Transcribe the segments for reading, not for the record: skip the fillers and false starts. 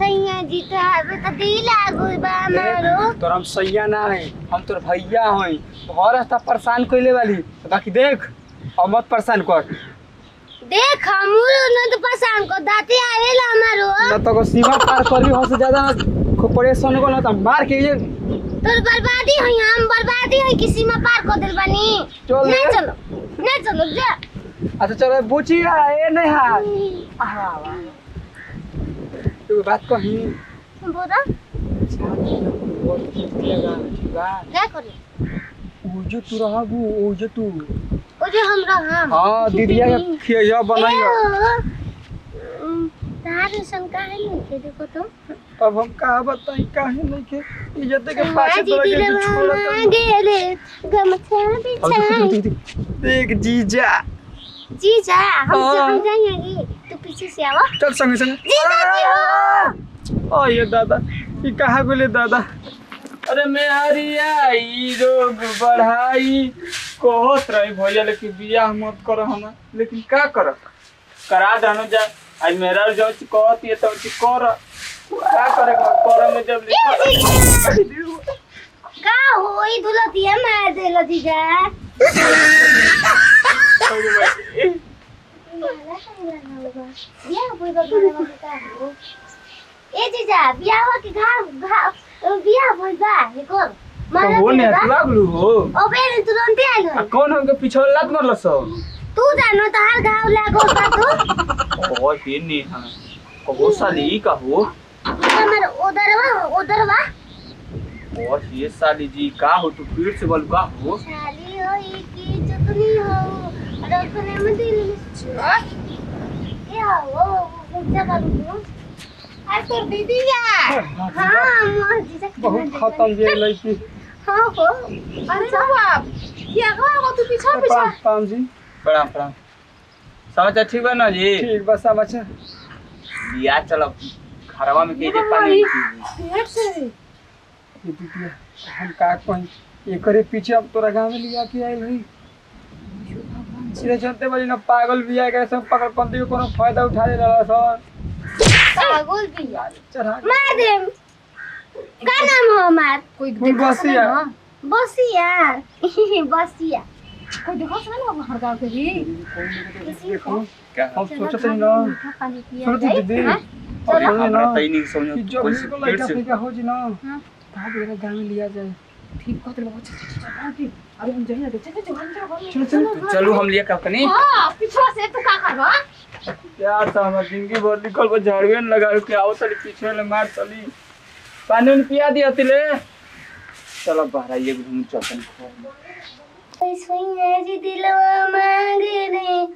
सैया जी तो आवे तो दिल लागो बा मारो। तोर हम सैया ना है, हम तोर भैया हैं। हर रास्ता परेशान कइले वाली, बाकी देख अब मत परेशान कर। देख हमरो न तो परेशान को दाते आवेला मारो। न तो को सीमा पार करबी हो से ज्यादा परेशान को ना त मार के ये तोर बर्बादी है, हम बर्बादी है कि सीमा पार कर दिल बानी। चल नहीं चलो, नहीं चलो जा। अच्छा चलो बुचिया ए नहीं हां वाह तू बात कही बोला क्या करे ओजो तू रहबू ओजो तू ओ जो हमरा हां दीदिया के खिया बनाई तार सन का है नहीं देखो तो। अब हम का बताई काहे नहीं के इज्जत के पाछे तो लगे छोड़ गेले गमछा बिछा। देख जीजा जीजा हम जाएंगे तू पीछे से आवा। चल संग संग जीजा जी हो। ओ ये दादा ये कहां गेले दादा। अरे मैं हरिया ई रोग बढ़ाई कहत रही भैया लेकिन बियाह मत करो हम, लेकिन का कर करा दानो जा। आज मेरा जो कहत ये तो कर का करे कर में जब का होई दुलतिया मार देला जीजा। बियाह कोई बगल में का हो ए जीजा बियाह के घाव बियाह भइल बा ये कर मार हो ने लागलू हो ओबे तुरंत आइलो। कौन हमके पीछे लात मारल सो तू जानो तो हर घाव लागो बा तू। ओ हे नी हां कबो साली का हो हमर उधरवा ओ ये साली जी का हो तू फिर से बोल का हो साली हो ई की चुतनी हो रखने में दिल क्या हो जगह रुको आ तोर दीदी या हां मोर जीजा बहुत खत्म जे लईकी। हां हो अरे बाप क्या हो तू पीछे पीछे प्रणाम जी प्रणाम समाचार ठीक बा ना जी। ठीक बा समाचार लिया चलो घरवा में के जे पानी पेट से ये दीदी हम का कोई एकरे पीछे अब तोरा गांव में लिया के आइल हई सीधे चलते बड़ी ना पागल बिया के सब पकड़ पंती को कोनो फायदा उठा ले रहा सर पागल बिया चढ़ा मार दे का नाम हो मार कोई बसिया बसिया बसिया कोई देखो सुन ना हर गांव के भी देखो क्या हम सोचते हैं ना पानी पिया सुनो जाए दीदी चलो हमरा तई नहीं समझ जो कोई को लड़का फेंका हो जी ना हां कहां मेरा गांव में लिया जाए। ठीक कहते लोग अरे हम जाइए चल चलो चलो हम लिया का कनी हां पीछे से तू का करबा यार तो हमार जिंदगी भर निकल वो झाड़ियन लगा के आओ तली पीछे ले मार तली पानी में पिया दिया तिले चलो बाहर आइए घूम चलते कोई सोइया जी दिलवा मांगे रे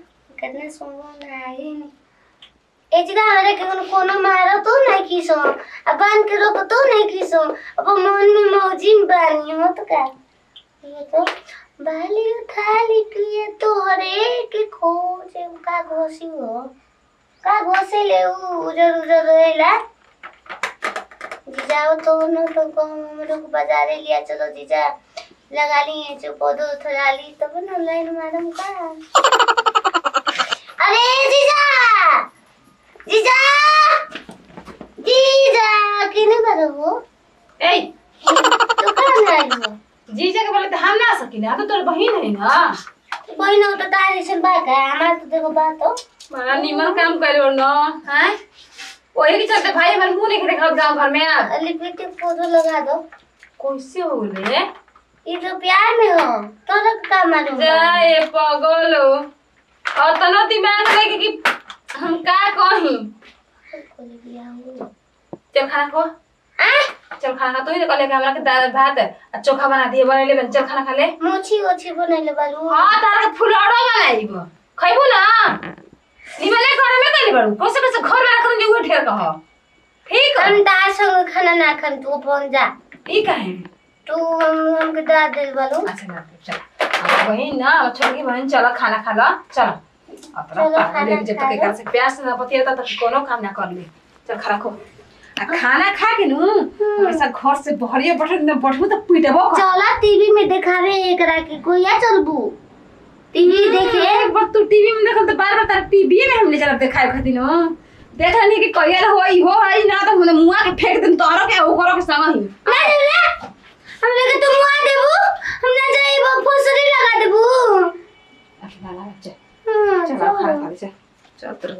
कितना सोना है नी ए जगह हमारे के कोनो मारो तो नहीं किसो अब बांध के रोको तो नहीं किसो अब मन में मौजी बानी हो तो का ये तो बाली थाली पिए तो हरे के खोजे का घोसी हो का घोसे ले उजर उजर रहेला जीजा तो न तो हम लोग बाजारे लिया चलो जीजा लगा ली जो पौधो उठा ली तब न लाइन मैडम का अरे जीजा जीजा जीजा किने करो हो ए तू कहां आई हो जीजा के बोले तो हम ना सकिना तो तोर बहिन है ना कोई न तो तारी से बात है हमारा तो देखो बात हो बड़ा निमन काम करो ना हैं ओही के चलते भाई हमर मुंह नहीं देखा गांव घर में आ लिपस्टिक पौधो लगा दो कैसे हो रे ये तो प्यार में हो तो का मालूम जाए पगलो और तनो दिमाग लेके कि हम का कही चल खाना खो चल खाना तो ही कहले कि हमरा के दाल भात आ चोखा बना दिए बनेले बन चल खाना खा ले मोची ओची बनैले बालू हां तारा के फुलौड़ो बनाइबो खइबो ना निमले घर में कइले बारू कैसे कैसे घर में रख दे उठे कह ठीक हम दाल संग खाना ना खन तू फोन जा ई काहे तू हमके दाल दे बालू अच्छा ना चल अब बहन ना छोटी बहन चल खाना खा ला चल अपना चलो पानी खाना ले जब खा तक लो। कर से प्यास ना पतिया तब कोनो काम ना कर ले चल खाना खो आ खाना खा के नु हमेशा घर से बहरिया बैठू तो पीटबो चला टीवी में दिखावे एकरा के कोई आ चलबू टीवी देखे एक बार तू टीवी में देखल तो बार बार तार टीवी में हम ले चल देखाए खातिर न देखा नहीं कि कहिया हो ई हो आई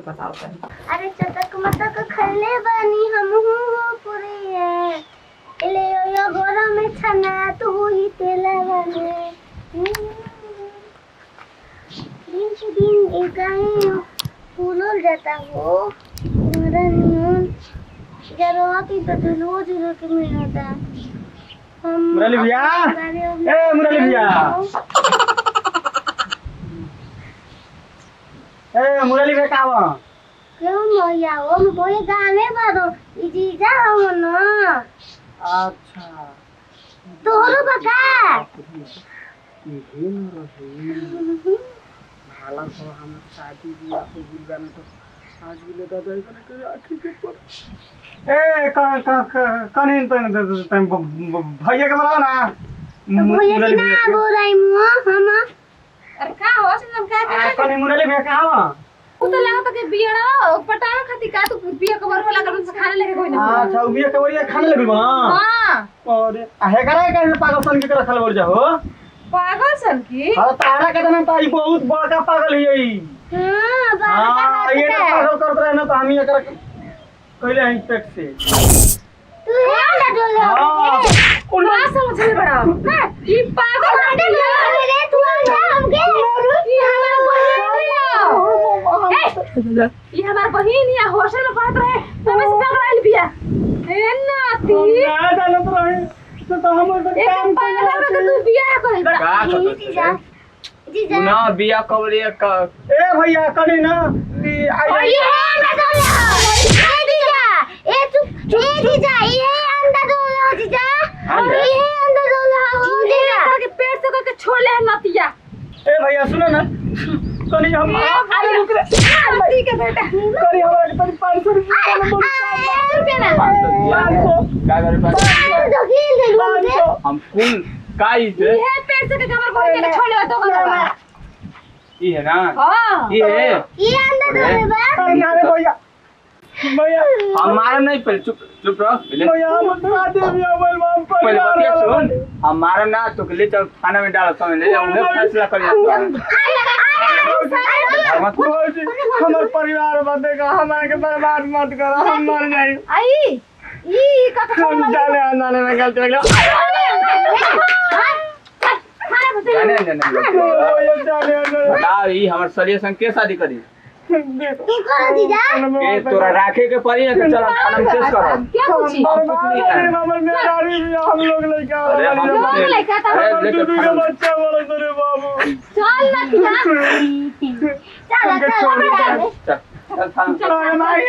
बताओ तनी। अरे चटक मटक खैले बानी हम हो पूरी है ले यो गोरा में छना तो ही तेला बने दिन से दिन एकाई फूलोल जाता हो मेरा नियन जरूरत ही तो रोज रोज में होता हम मुरली भैया ए मुरली भैया ए मुरली भैया कावा क्यों मोया वो मैं बोले गाने बारो इजी जाओ ना अच्छा तोरो बका ये न रही भाला को हम शादी बियाह को गुलगा में तो आज भी लेता जाए करे आखिर के पर ए कहीं तो भैया के बुलाओ ना भैया की ना बोल रही मु हम अरे का हो से हम का कहीं मुरली भैया कहां उ तो लागत के बियाणा पटावे खाती का तू बिया कबर वाला कर खाने लेके कोई ना अच्छा उबिया कवरिया खाने लगी बा हां और आहे करे कहीं पागल सन के रखल बोल जा हो पागल सन की हां तारा के ना ताई बहुत बड़का पागल है ई हां हां ये तो पागल करत रहे ना तो हम ये कर कहले हैं पेट से तू है ना डोले हां उल्टा समझ में बड़ा ई पागल रे तू आ हमके ई हमार बहिन या हॉस्टल में पढ़त रहे तबे से पागल आइल बिया ए नाती ना जानत रहे तो हम एक पागल के तू बिया कर बड़ा का जीजा जीजा ना बिया कवरिया का ए भैया कनी ना ई आई ये अंडा डोले ए जीजा ए जीजा ये अंडा डोले जीजा ये अंडा डोले हो जीजा के पेट से करके छोड़ ले नतिया ए भैया सुनो ना कनी हम अरे रुक रे नती के बेटा कनी हमारे पर 500 रुपया में बोल रुपया ना 500 का करे 500 तो खेल दे लूंगे हम कुल काई से ये पेट से के कमर बोल के छोड़ ले तो करवा ई है ना हां ये है ये अंडा डोले बा अरे भैया भैया हमारा नहीं पहले चुप चुप रहो भैया हम बता दे भैया बोल हम पहले बतिया सुन हमारा ना तो ले चल खाना में डाल समझ ले जाओ उधर फैसला कर हमारे परिवार बतेगा हमारे के बर्बाद मत करो हम मर जाए आई ई का जाने आने में गलती हो गई जाने जाने बताओ ई हमर सलिए संग के शादी करी तू करो जीजा के तोरा राखे के पड़ी है चल हम खाना में टेस्ट करो क्या पूछी हम लोग लेके अरे हम लोग लड़का था अरे लेके खाना में बच्चा बोलो तेरे बाबू चल नतिया चल चल चल चल खाना नहीं